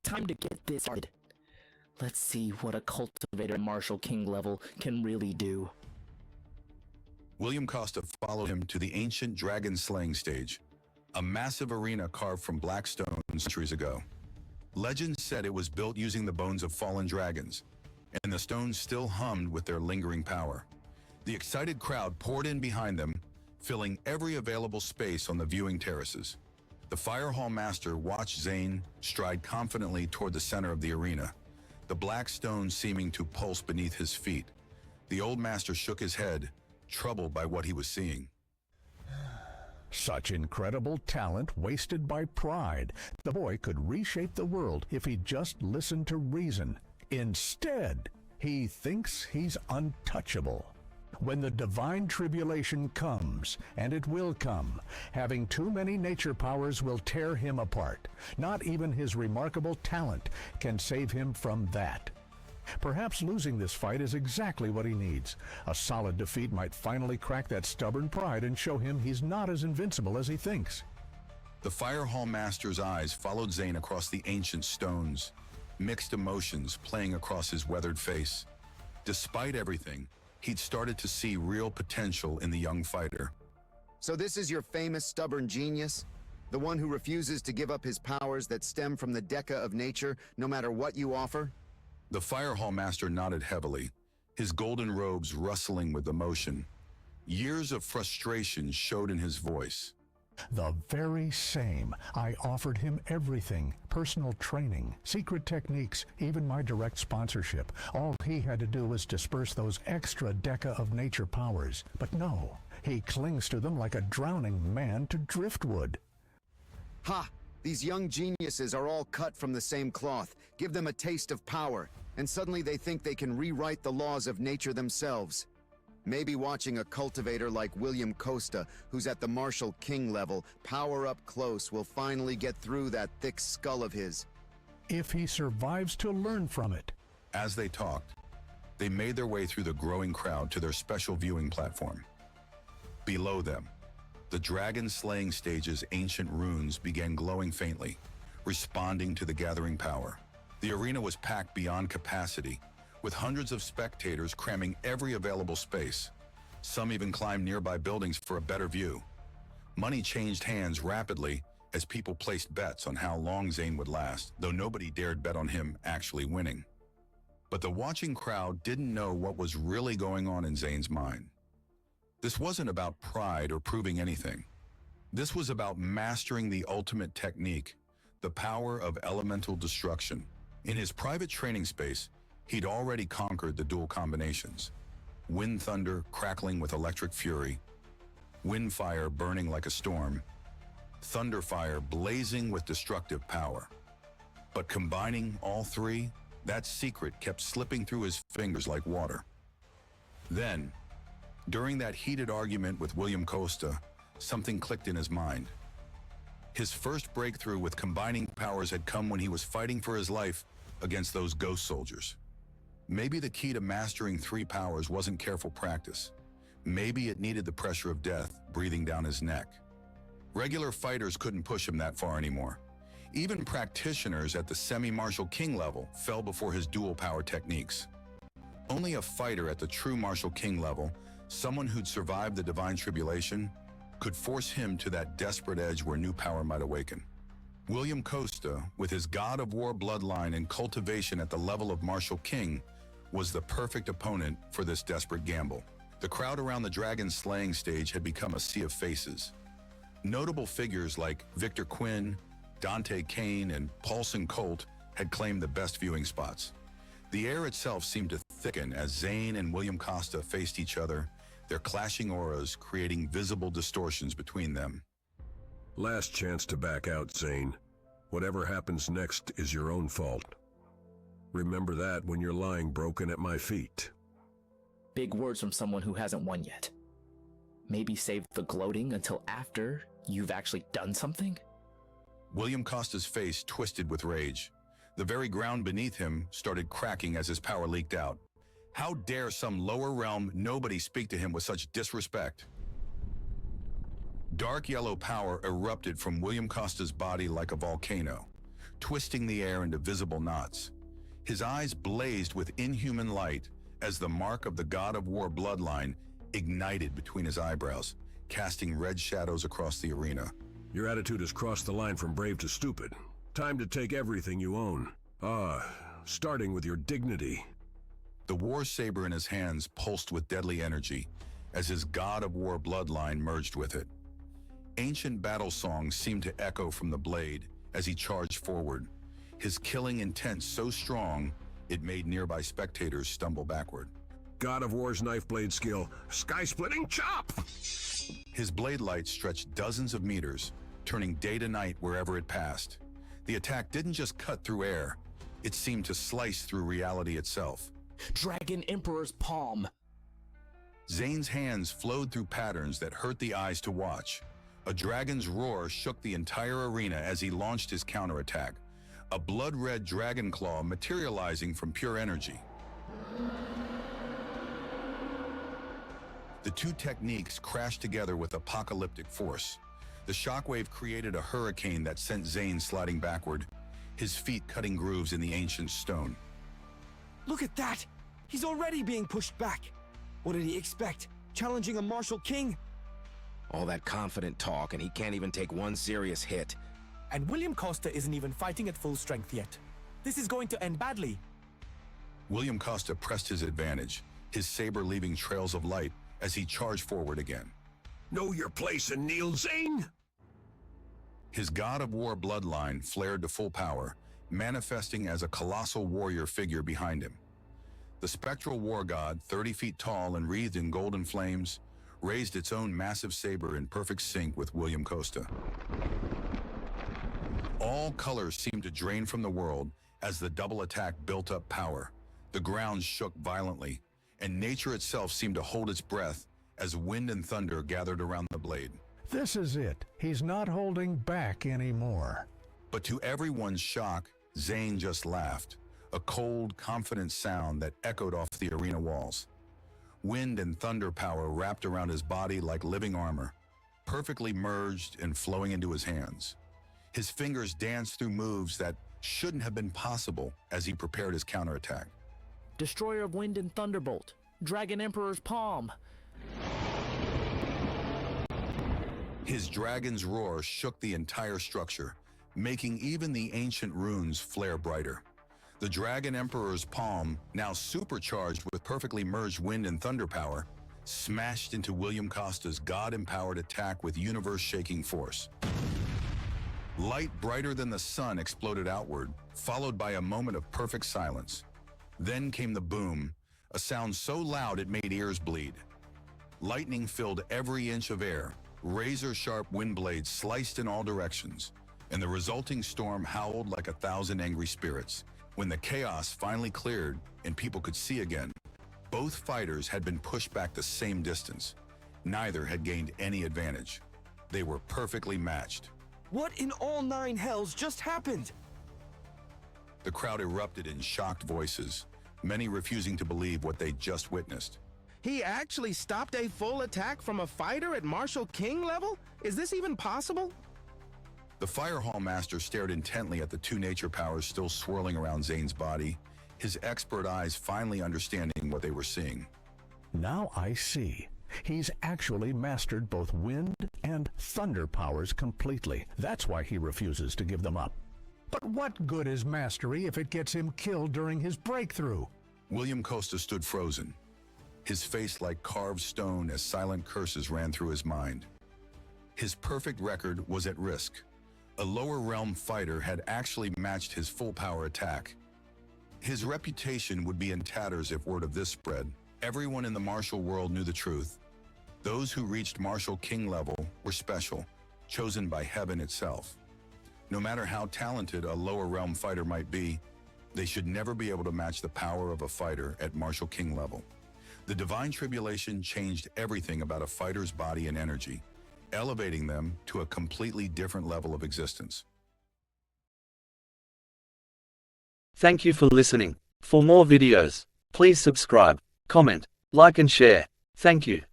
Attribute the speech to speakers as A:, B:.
A: Time to get this started. Let's see what a cultivator Marshall King level can really do.
B: William Costa followed him to the ancient dragon slaying stage, a massive arena carved from black stone centuries ago. Legend said it was built using the bones of fallen dragons, and the stones still hummed with their lingering power. The excited crowd poured in behind them, filling every available space on the viewing terraces. The Fire Hall Master watched Zane stride confidently toward the center of the arena, the black stones seeming to pulse beneath his feet. The old master shook his head, troubled by what he was seeing.
C: Such incredible talent wasted by pride. The boy could reshape the world if he just listened to reason. Instead, he thinks he's untouchable. When the divine tribulation comes, and it will come, having too many nature powers will tear him apart. Not even his remarkable talent can save him from that. Perhaps losing this fight is exactly what he needs. A solid defeat might finally crack that stubborn pride and show him he's not as invincible as he thinks.
B: The Fire Hall Master's eyes followed Zane across the ancient stones, mixed emotions playing across his weathered face. Despite everything, he'd started to see real potential in the young fighter.
D: So this is your famous stubborn genius? The one who refuses to give up his powers that stem from the Deca of nature, no matter what you offer?
B: The Fire Hall Master nodded heavily, his golden robes rustling with emotion. Years of frustration showed in his voice.
C: The very same. I offered him everything. Personal training, secret techniques, even my direct sponsorship. All he had to do was disperse those extra Deca of nature powers. But no, he clings to them like a drowning man to driftwood.
D: Ha! These young geniuses are all cut from the same cloth. Give them a taste of power, and suddenly they think they can rewrite the laws of nature themselves. Maybe watching a cultivator like William Costa, who's at the Marshall King level, power up close, will finally get through that thick skull of his.
C: If he survives to learn from it.
B: As they talked, they made their way through the growing crowd to their special viewing platform. Below them, the dragon slaying stage's ancient runes began glowing faintly, responding to the gathering power. The arena was packed beyond capacity, with hundreds of spectators cramming every available space. Some even climbed nearby buildings for a better view. Money changed hands rapidly as people placed bets on how long Zane would last, though nobody dared bet on him actually winning. But the watching crowd didn't know what was really going on in Zane's mind. This wasn't about pride or proving anything. This was about mastering the ultimate technique, the power of elemental destruction. In his private training space, he'd already conquered the dual combinations. Wind thunder crackling with electric fury, wind fire burning like a storm, thunder fire blazing with destructive power. But combining all three, that secret kept slipping through his fingers like water. Then, during that heated argument with William Costa, something clicked in his mind. His first breakthrough with combining powers had come when he was fighting for his life against those ghost soldiers. Maybe the key to mastering three powers wasn't careful practice. Maybe it needed the pressure of death breathing down his neck. Regular fighters couldn't push him that far anymore. Even practitioners at the semi-Marshall King level fell before his dual power techniques. Only a fighter at the true Marshall King level, someone who'd survived the divine tribulation, could force him to that desperate edge where new power might awaken. William Costa, with his God of War bloodline and cultivation at the level of Marshall King, was the perfect opponent for this desperate gamble. The crowd around the dragon slaying stage had become a sea of faces. Notable figures like Victor Quinn, Dante Kane, and Paulson Colt had claimed the best viewing spots. The air itself seemed to thicken as Zane and William Costa faced each other, their clashing auras creating visible distortions between them.
E: Last chance to back out, Zane. Whatever happens next is your own fault. Remember that when you're lying broken at my feet.
A: Big words from someone who hasn't won yet. Maybe save the gloating until after you've actually done something?
B: William Costa's face twisted with rage. The very ground beneath him started cracking as his power leaked out. How dare some lower realm nobody speak to him with such disrespect? Dark yellow power erupted from William Costa's body like a volcano, twisting the air into visible knots. His eyes blazed with inhuman light as the mark of the god of war bloodline ignited between his eyebrows, casting red shadows across the arena.
E: Your attitude has crossed the line from brave to stupid. Time to take everything you own. Starting with your dignity.
B: The war saber in his hands pulsed with deadly energy as his god of war bloodline merged with it. Ancient battle songs seemed to echo from the blade as he charged forward, his killing intent so strong it made nearby spectators stumble backward.
E: God of War's knife blade skill, sky-splitting chop!
B: His blade light stretched dozens of meters, turning day to night wherever it passed. The attack didn't just cut through air, it seemed to slice through reality itself.
A: Dragon Emperor's palm.
B: Zane's hands flowed through patterns that hurt the eyes to watch. A dragon's roar shook the entire arena as he launched his counterattack, a blood-red dragon claw materializing from pure energy. The two techniques crashed together with apocalyptic force. The shockwave created a hurricane that sent Zane sliding backward, his feet cutting grooves in the ancient stone.
F: Look at that! He's already being pushed back! What did he expect? Challenging a martial king?
G: All that confident talk, and he can't even take one serious hit.
H: And William Costa isn't even fighting at full strength yet. This is going to end badly.
B: William Costa pressed his advantage, his saber leaving trails of light as he charged forward again.
E: Know your place and kneel, Zane?
B: His god of war bloodline flared to full power, manifesting as a colossal warrior figure behind him. The spectral war god, 30 feet tall and wreathed in golden flames, raised its own massive saber in perfect sync with William Costa. All colors seemed to drain from the world as the double attack built up power. The ground shook violently, and nature itself seemed to hold its breath as wind and thunder gathered around the blade.
C: This is it. He's not holding back anymore.
B: But to everyone's shock, Zane just laughed, a cold, confident sound that echoed off the arena walls. Wind and thunder power wrapped around his body like living armor, perfectly merged and flowing into his hands. His fingers danced through moves that shouldn't have been possible as he prepared his counterattack.
A: Destroyer of Wind and Thunderbolt. Dragon Emperor's palm.
B: His dragon's roar shook the entire structure, making even the ancient runes flare brighter. The Dragon Emperor's palm, now supercharged with perfectly merged wind and thunder power, smashed into William Costa's god-empowered attack with universe-shaking force. Light brighter than the sun exploded outward, followed by a moment of perfect silence. Then came the boom, a sound so loud it made ears bleed. Lightning filled every inch of air, razor-sharp wind blades sliced in all directions, and the resulting storm howled like 1,000 angry spirits. When the chaos finally cleared and people could see again, both fighters had been pushed back the same distance. Neither had gained any advantage. They were perfectly matched.
F: What in all nine hells just happened?
B: The crowd erupted in shocked voices, many refusing to believe what they just witnessed.
G: He actually stopped a full attack from a fighter at Martial King level? Is this even possible?
B: The Fire Hall Master stared intently at the two nature powers still swirling around Zane's body, his expert eyes finally understanding what they were seeing.
C: Now I see. He's actually mastered both wind and thunder powers completely. That's why he refuses to give them up. But what good is mastery if it gets him killed during his breakthrough?
B: William Costa stood frozen, his face like carved stone as silent curses ran through his mind. His perfect record was at risk. A lower realm fighter had actually matched his full power attack. His reputation would be in tatters if word of this spread. Everyone in the martial world knew the truth. Those who reached Martial King level were special, chosen by heaven itself. No matter how talented a lower realm fighter might be, they should never be able to match the power of a fighter at Martial King level. The Divine Tribulation changed everything about a fighter's body and energy, elevating them to a completely different level of existence.
I: Thank you for listening. For more videos, please subscribe, comment, like and share. Thank you.